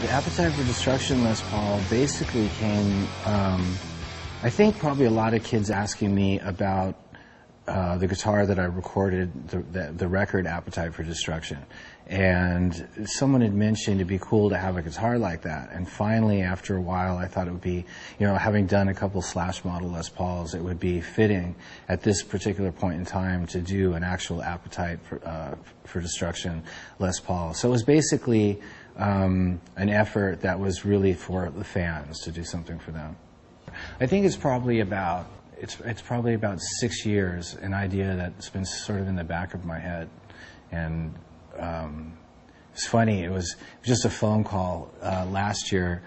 The Appetite for Destruction Les Paul basically came, I think probably a lot of kids asking me about the guitar that I recorded, the record Appetite for Destruction. And someone had mentioned it'd be cool to have a guitar like that. And finally, after a while, I thought it would be, having done a couple Slash model Les Pauls, it would be fitting at this particular point in time to do an actual Appetite for Destruction Les Paul. So it was basically an effort that was really for the fans, to do something for them. I think it's probably about 6 years, an idea that's been sort of in the back of my head. And it's funny, it was just a phone call last year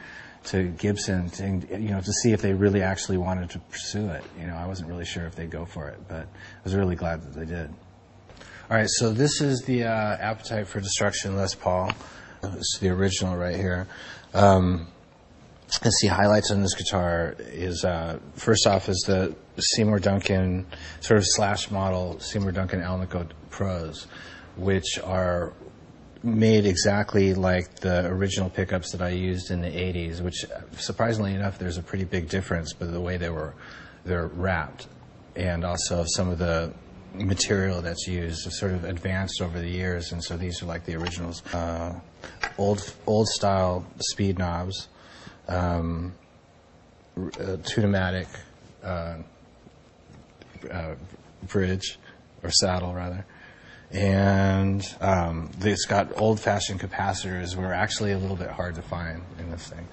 to Gibson to see if they really actually wanted to pursue it. I wasn't really sure if they'd go for it, but I was really glad that they did. All right, so this is the Appetite for Destruction Les Paul. It's the original right here. Let's see, highlights on this guitar is, first off, is the Seymour Duncan, sort of Slash model Seymour Duncan Alnico Pros, which are made exactly like the original pickups that I used in the 80s, which, surprisingly enough, there's a pretty big difference by the way they're wrapped, and also some of the material that's used has sort of advanced over the years, and so these are like the originals. Old style speed knobs, Tune-o-matic bridge, or saddle rather, and it's got old-fashioned capacitors, were actually a little bit hard to find in this thing,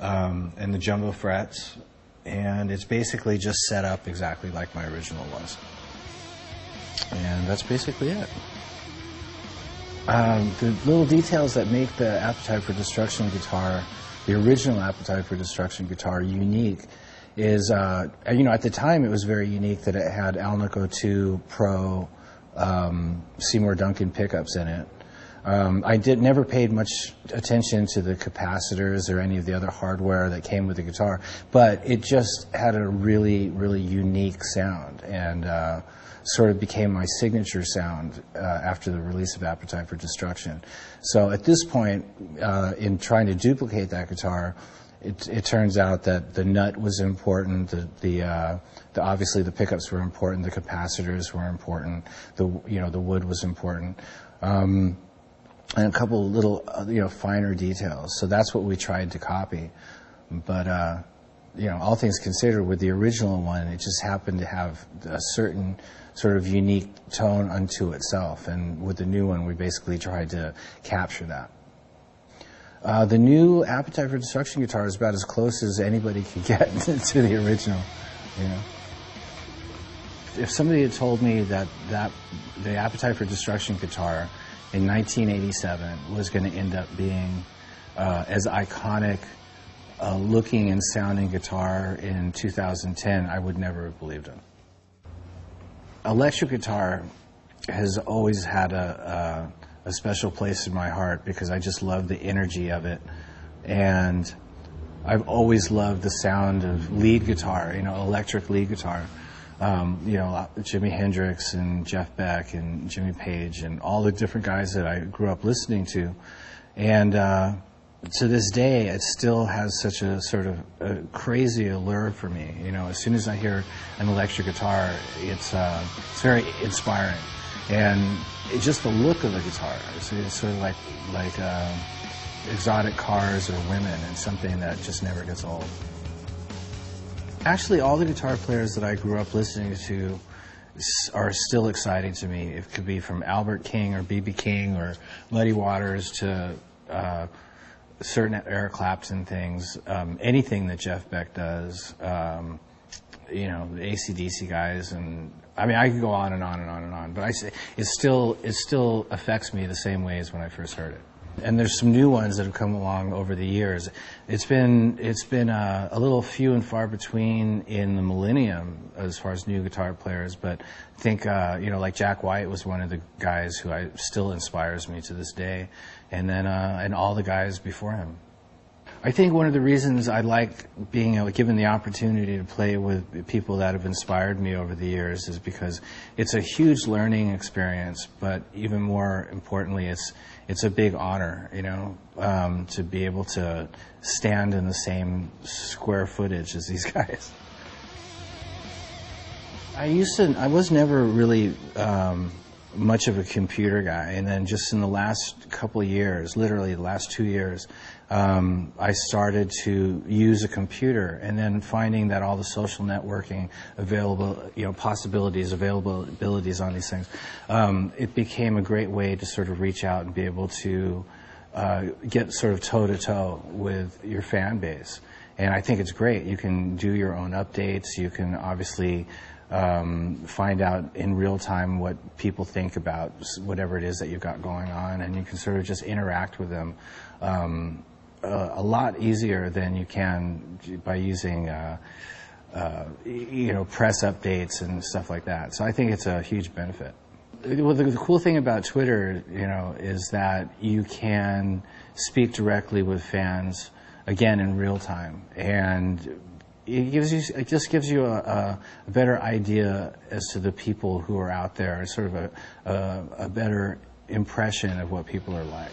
and the jumbo frets, and it's basically just set up exactly like my original was. And that's basically it. The little details that make the Appetite for Destruction guitar, the original Appetite for Destruction guitar, unique is, at the time it was very unique that it had Alnico 2 Pro Seymour Duncan pickups in it. I never paid much attention to the capacitors or any of the other hardware that came with the guitar, but it just had a really, really unique sound, and sort of became my signature sound after the release of Appetite for Destruction. So at this point, in trying to duplicate that guitar, it turns out that the nut was important, obviously the pickups were important, the capacitors were important, the wood was important, and a couple of little finer details. So that's what we tried to copy. But all things considered, with the original one, it just happened to have a certain sort of unique tone unto itself, and with the new one, we basically tried to capture that. The new Appetite for Destruction guitar is about as close as anybody could get to the original. If somebody had told me that the Appetite for Destruction guitar in 1987 was going to end up being as iconic looking and sounding guitar in 2010, I would never have believed it. Electric guitar has always had a special place in my heart because I just love the energy of it, and I've always loved the sound of lead guitar, electric lead guitar. Jimi Hendrix and Jeff Beck and Jimmy Page and all the different guys that I grew up listening to, and to this day, it still has such a sort of a crazy allure for me. As soon as I hear an electric guitar, it's very inspiring, and just the look of the guitar. It's sort of like exotic cars or women, and something that just never gets old. Actually, all the guitar players that I grew up listening to are still exciting to me. It could be from Albert King or B.B. King or Muddy Waters to certain Eric Clapton things, anything that Jeff Beck does, the AC/DC guys, and I could go on and on and on and on. But it still affects me the same way as when I first heard it. And there's some new ones that have come along over the years. It's been a little few and far between in the millennium as far as new guitar players, but I think like Jack White was one of the guys who still inspires me to this day, and then and all the guys before him. I think one of the reasons I like being given the opportunity to play with people that have inspired me over the years is because it's a huge learning experience, but even more importantly, it's a big honor, to be able to stand in the same square footage as these guys. I was never really much of a computer guy, and then just in the last couple of years, literally the last 2 years, I started to use a computer, and then finding that all the social networking availabilities on these things, it became a great way to sort of reach out and be able to get sort of toe-to-toe with your fan base. And I think it's great. You can do your own updates. You can obviously find out in real time what people think about whatever it is that you've got going on, and you can sort of just interact with them a lot easier than you can by using press updates and stuff like that. So I think it's a huge benefit. Well, the cool thing about Twitter, is that you can speak directly with fans again in real time, and it just gives you a better idea as to the people who are out there, sort of a better impression of what people are like.